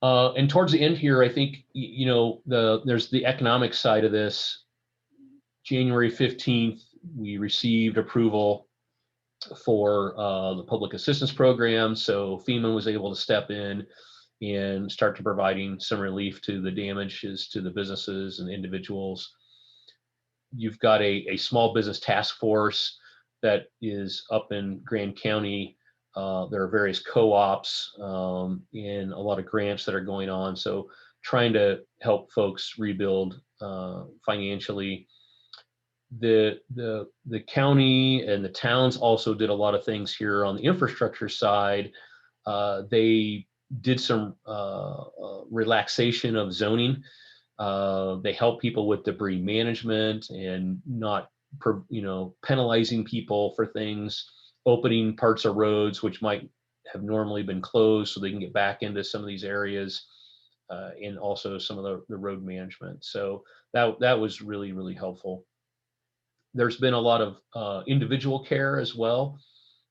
And towards the end here, I think, there's the economic side of this. January 15th, we received approval for the public assistance program. So FEMA was able to step in and start to providing some relief to the damages to the businesses and individuals. You've got a small business task force that is up in Grand County. There are various co-ops and a lot of grants that are going on. So trying to help folks rebuild financially. The county and the towns also did a lot of things here on the infrastructure side. They did some relaxation of zoning. They help people with debris management and not, penalizing people for things, opening parts of roads which might have normally been closed so they can get back into some of these areas, and also some of the road management. So that was really, really helpful. There's been a lot of individual care as well.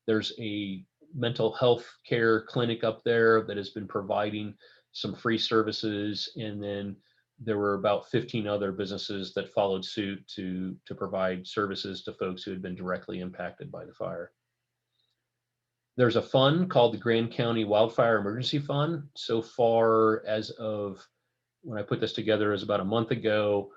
There's a mental health care clinic up there that has been providing some free services, and then there were about 15 other businesses that followed suit to provide services to folks who had been directly impacted by the fire. There's a fund called the Grand County Wildfire Emergency Fund. So far, as of when I put this together, is about a month ago,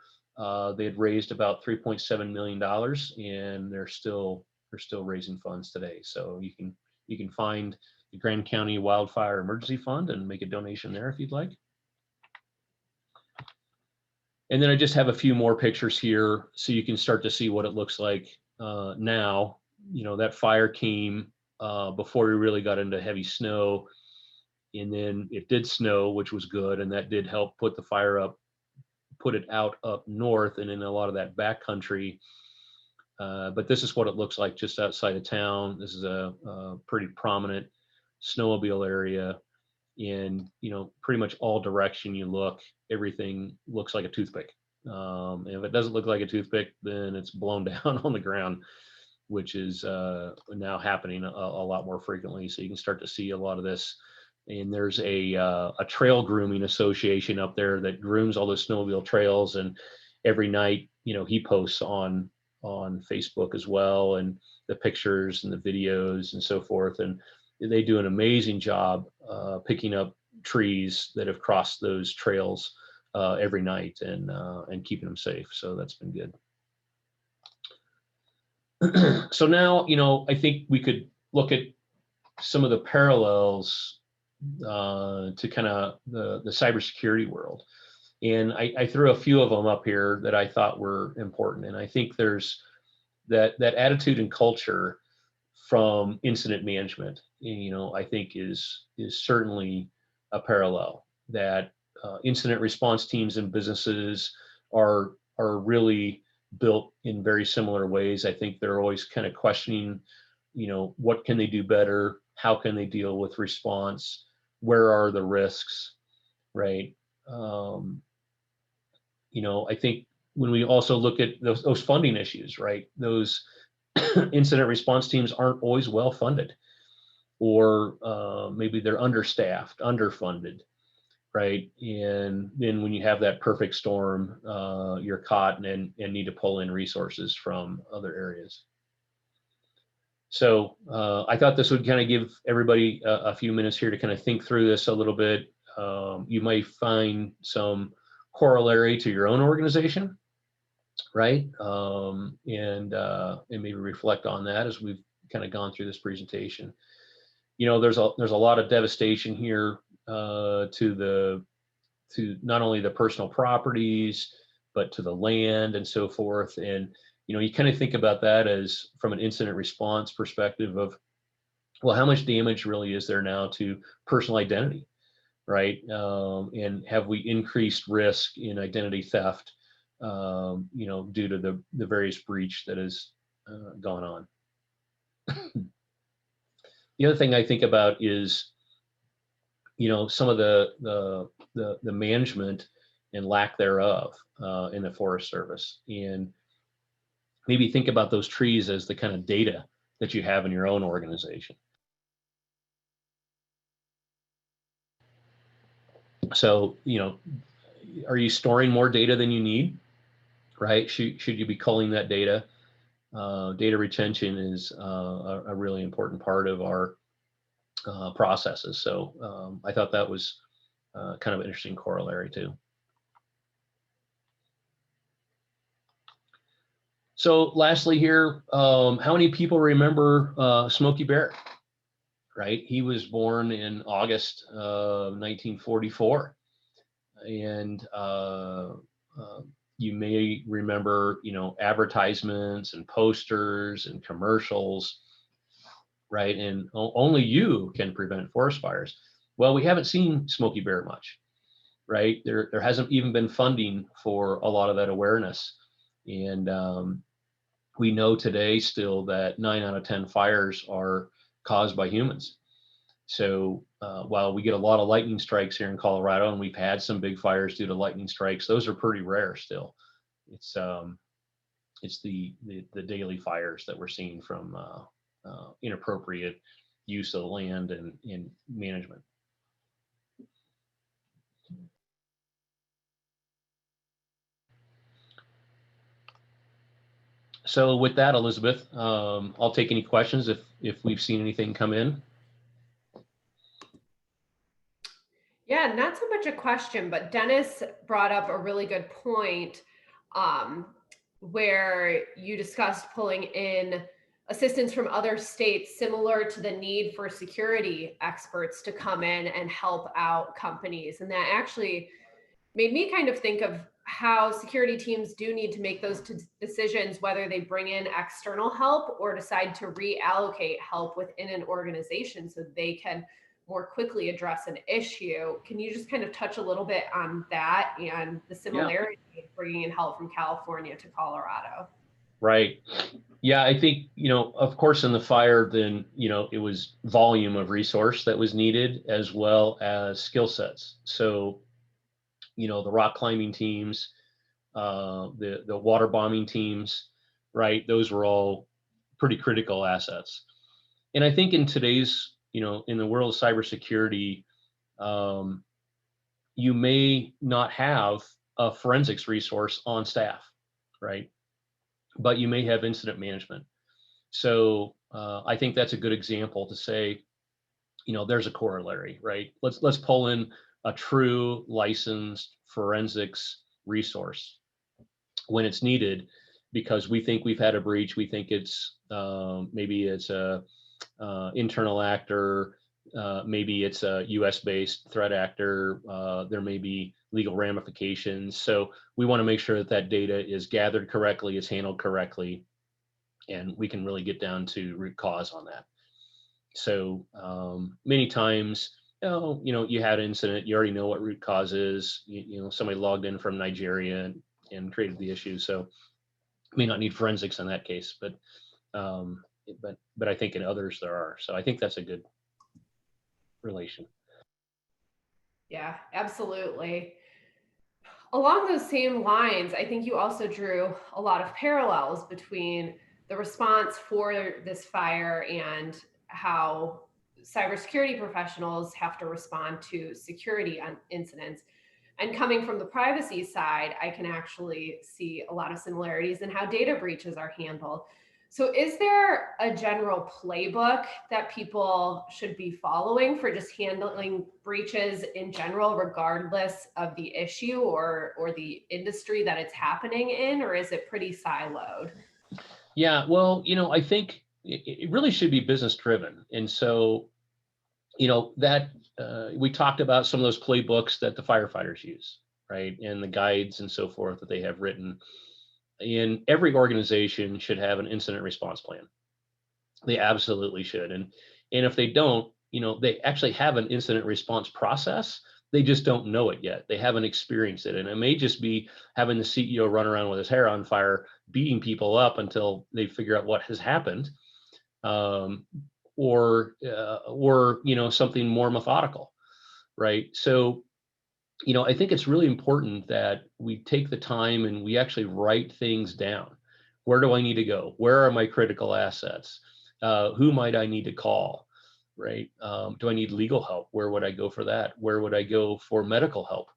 they had raised about $3.7 million, and they're still raising funds today. So you can find the Grand County Wildfire Emergency Fund and make a donation there if you'd like. And then I just have a few more pictures here so you can start to see what it looks like now. That fire came before we really got into heavy snow, and then it did snow, which was good, and that did help put the fire up, put it out up north and in a lot of that back country. But this is what it looks like just outside of town. This is a pretty prominent snowmobile area, and pretty much all direction you look, everything looks like a toothpick. If it doesn't look like a toothpick, then it's blown down on the ground, which is now happening a lot more frequently. So you can start to see a lot of this. And there's a trail grooming association up there that grooms all those snowmobile trails. And every night, he posts on Facebook as well, and the pictures and the videos and so forth. And they do an amazing job picking up trees that have crossed those trails every night and keeping them safe. So that's been good. So now, I think we could look at some of the parallels to kind of the cybersecurity world. And I threw a few of them up here that I thought were important. And I think there's that attitude and culture from incident management, I think is certainly a parallel, that incident response teams and businesses are really built in very similar ways. I think they're always kind of questioning, what can they do better? How can they deal with response? Where are the risks, right? I think when we also look at those funding issues, right? Those incident response teams aren't always well funded. or maybe they're understaffed, underfunded, right? And then when you have that perfect storm, you're caught and need to pull in resources from other areas. So I thought this would kind of give everybody a few minutes here to kind of think through this a little bit. You might find some corollary to your own organization, right? And maybe reflect on that as we've kind of gone through this presentation. There's a lot of devastation here to not only the personal properties, but to the land and so forth. And you kind of think about that as from an incident response perspective of, well, how much damage really is there now to personal identity, right? And have we increased risk in identity theft, due to the various breach that has gone on? The other thing I think about is, some of the management and lack thereof in the Forest Service, and maybe think about those trees as the kind of data that you have in your own organization. So, are you storing more data than you need, right? Should you be culling that data? Data retention is a really important part of our processes. So I thought that was kind of an interesting corollary too. So lastly here, how many people remember Smokey Bear, right? He was born in August 1944. And you may remember, advertisements and posters and commercials, right? And only you can prevent forest fires. Well, we haven't seen Smokey Bear much, right? There hasn't even been funding for a lot of that awareness. And we know today still that 9 out of 10 fires are caused by humans. So while we get a lot of lightning strikes here in Colorado, and we've had some big fires due to lightning strikes, those are pretty rare still. It's the daily fires that we're seeing from inappropriate use of land and management. So with that, Elizabeth, I'll take any questions if we've seen anything come in. Yeah, not so much a question, but Dennis brought up a really good point where you discussed pulling in assistance from other states, similar to the need for security experts to come in and help out companies. And that actually made me kind of think of how security teams do need to make those decisions, whether they bring in external help or decide to reallocate help within an organization so they can more quickly address an issue. Can you just kind of touch a little bit on that and the similarity of bringing in help from California to Colorado? Right. Yeah, I think, of course, in the fire, then, it was volume of resource that was needed as well as skill sets. So, the rock climbing teams, the water bombing teams, right? Those were all pretty critical assets. And I think in today's, in the world of cybersecurity, you may not have a forensics resource on staff, right? But you may have incident management. So I think that's a good example to say, there's a corollary, right? Let's pull in a true licensed forensics resource when it's needed, because we think we've had a breach. We think it's maybe it's a internal actor, maybe it's a US based threat actor. There may be legal ramifications. So we want to make sure that that data is gathered correctly, is handled correctly, and we can really get down to root cause on that. So many times, you had an incident, you already know what root cause is. Somebody logged in from Nigeria and created the issue. So may not need forensics in that case, but I think in others there are. So I think that's a good relation. Yeah, absolutely. Along those same lines, I think you also drew a lot of parallels between the response for this fire and how cybersecurity professionals have to respond to security incidents. And coming from the privacy side, I can actually see a lot of similarities in how data breaches are handled. So, is there a general playbook that people should be following for just handling breaches in general, regardless of the issue or the industry that it's happening in, or is it pretty siloed? Yeah, well, I think it really should be business driven. And so, that we talked about some of those playbooks that the firefighters use, right? And the guides and so forth that they have written. And every organization should have an incident response plan. They absolutely should. And if they don't, they actually have an incident response process. They just don't know it yet. They haven't experienced it. And it may just be having the CEO run around with his hair on fire, beating people up until they figure out what has happened. Um, or something more methodical, right? So I think it's really important that we take the time and we actually write things down. Where do I need to go? Where are my critical assets? Who might I need to call? Right? Do I need legal help? Where would I go for that? Where would I go for medical help?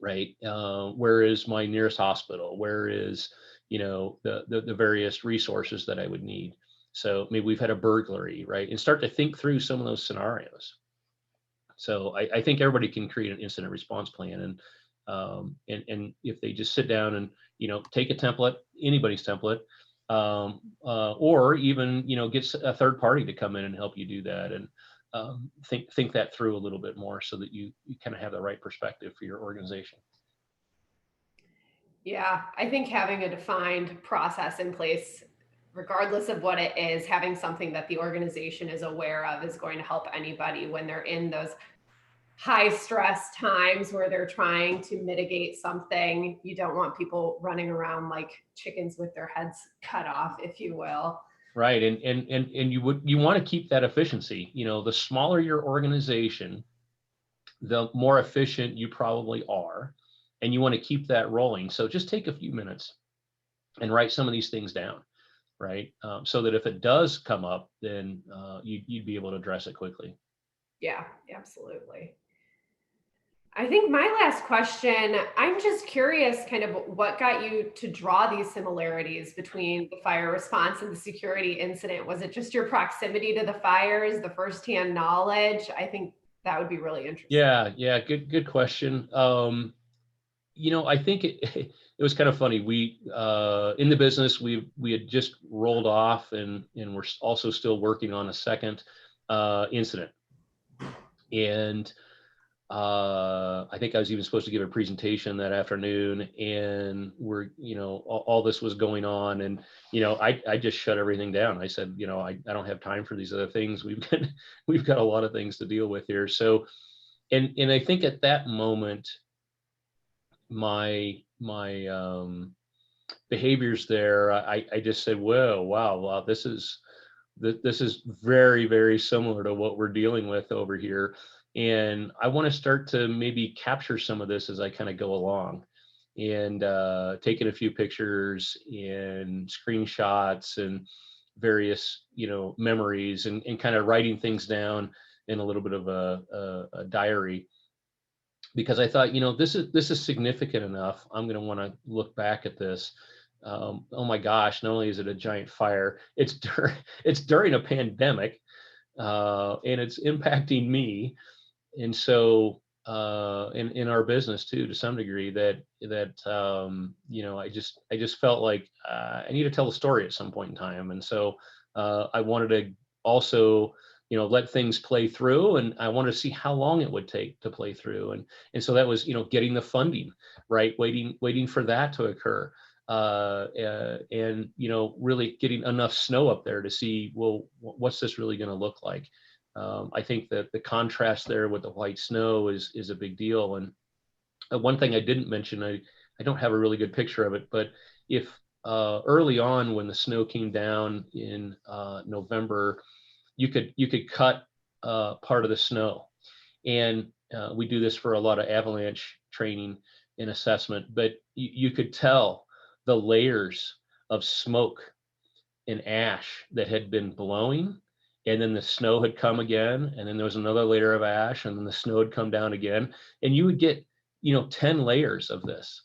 Right? Where is my nearest hospital? Where is the various resources that I would need? So maybe we've had a burglary, right? And start to think through some of those scenarios. So I think everybody can create an incident response plan, and if they just sit down and take a template, anybody's template, or even get a third party to come in and help you do that, and think that through a little bit more so that you kind of have the right perspective for your organization. Yeah, I think having a defined process in place, regardless of what it is, having something that the organization is aware of is going to help anybody when they're in those high stress times where they're trying to mitigate something. You don't want people running around like chickens with their heads cut off, if you will. Right, and you want to keep that efficiency. The smaller your organization, the more efficient you probably are, and you want to keep that rolling. So just take a few minutes and write some of these things down, right? So that if it does come up, then you'd be able to address it quickly. Yeah, absolutely. I think my last question, I'm just curious kind of what got you to draw these similarities between the fire response and the security incident. Was it just your proximity to the fires, the firsthand knowledge? I think that would be really interesting. Yeah, good question. I think it was kind of funny. We in the business we had just rolled off, and we're also still working on a second incident. And I think I was even supposed to give a presentation that afternoon, and all this was going on, and I just shut everything down. I said, I don't have time for these other things. We've got a lot of things to deal with here. So, and I think at that moment, my behaviors there, I just said, whoa, wow, this is very, very similar to what we're dealing with over here. And I want to start to maybe capture some of this as I kind of go along, and taking a few pictures and screenshots and various, memories, and kind of writing things down in a little bit of a diary, because I thought, this is significant enough. I'm going to want to look back at this. Oh my gosh, not only is it a giant fire, it's during a pandemic, and it's impacting me. And so in our business too, to some degree, I just felt like I need to tell a story at some point in time. And so I wanted to also let things play through, and I wanted to see how long it would take to play through. And so that was getting the funding, right, waiting for that to occur, and really getting enough snow up there to see, well, what's this really going to look like. I think that the contrast there with the white snow is a big deal. And one thing I didn't mention, I don't have a really good picture of it, but if early on when the snow came down in November, you could cut part of the snow, and we do this for a lot of avalanche training and assessment, but you could tell the layers of smoke and ash that had been blowing and then the snow had come again, and then there was another layer of ash, and then the snow had come down again, and you would get, 10 layers of this.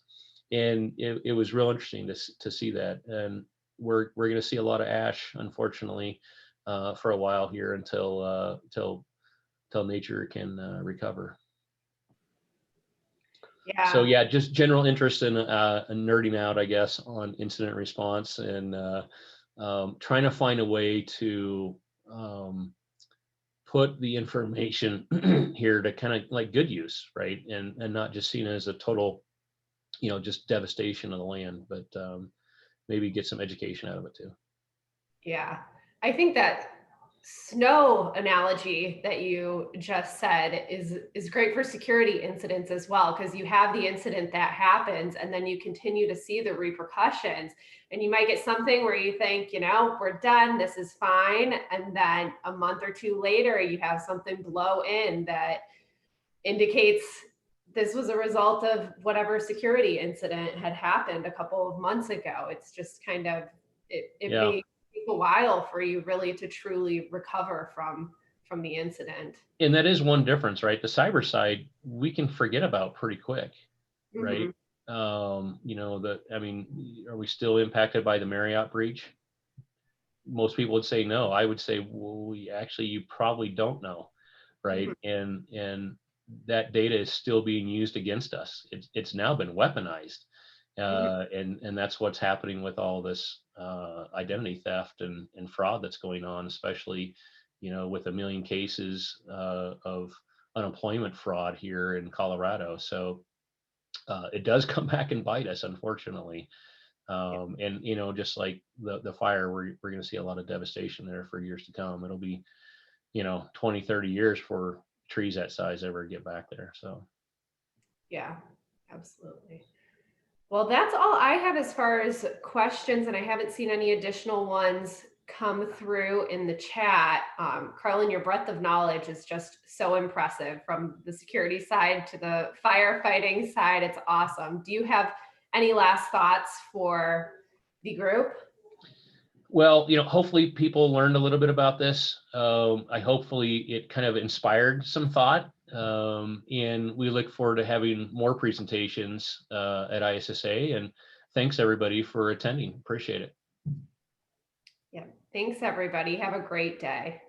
And it was real interesting to see that. And we're going to see a lot of ash, unfortunately, for a while here till nature can recover. Yeah. So yeah, just general interest in nerding out, I guess, on incident response, and trying to find a way to put the information here to kind of like good use, right? And not just seen as a total, just devastation of the land, but maybe get some education out of it too. Yeah. I think that snow analogy that you just said is great for security incidents as well, because you have the incident that happens and then you continue to see the repercussions, and you might get something where you think, we're done, this is fine, and then a month or two later you have something blow in that indicates this was a result of whatever security incident had happened a couple of months ago. It's just kind of, it Yeah. may take a while for you really to truly recover from the incident. And that is one difference, right? The cyber side, we can forget about pretty quick, right? Mhm. Are we still impacted by the Marriott breach? Most people would say no. I would say, well, you probably don't know, right? Mhm. And that data is still being used against us. It's now been weaponized, Mhm. and that's what's happening with all this identity theft and fraud that's going on, especially with 1 million cases of unemployment fraud here in Colorado. So it does come back and bite us, unfortunately. And just like the fire, we're going to see a lot of devastation there for years to come. It'll be 20, 30 years for trees that size ever get back there. So Yeah, absolutely. Well, that's all I have as far as questions, and I haven't seen any additional ones come through in the chat. Carlin, your breadth of knowledge is just so impressive, from the security side to the firefighting side. It's awesome. Do you have any last thoughts for the group? well, hopefully people learned a little bit about this. Hopefully it kind of inspired some thought. And we look forward to having more presentations at ISSA. And thanks everybody for attending. Appreciate it. Yeah. Thanks, everybody. Have a great day.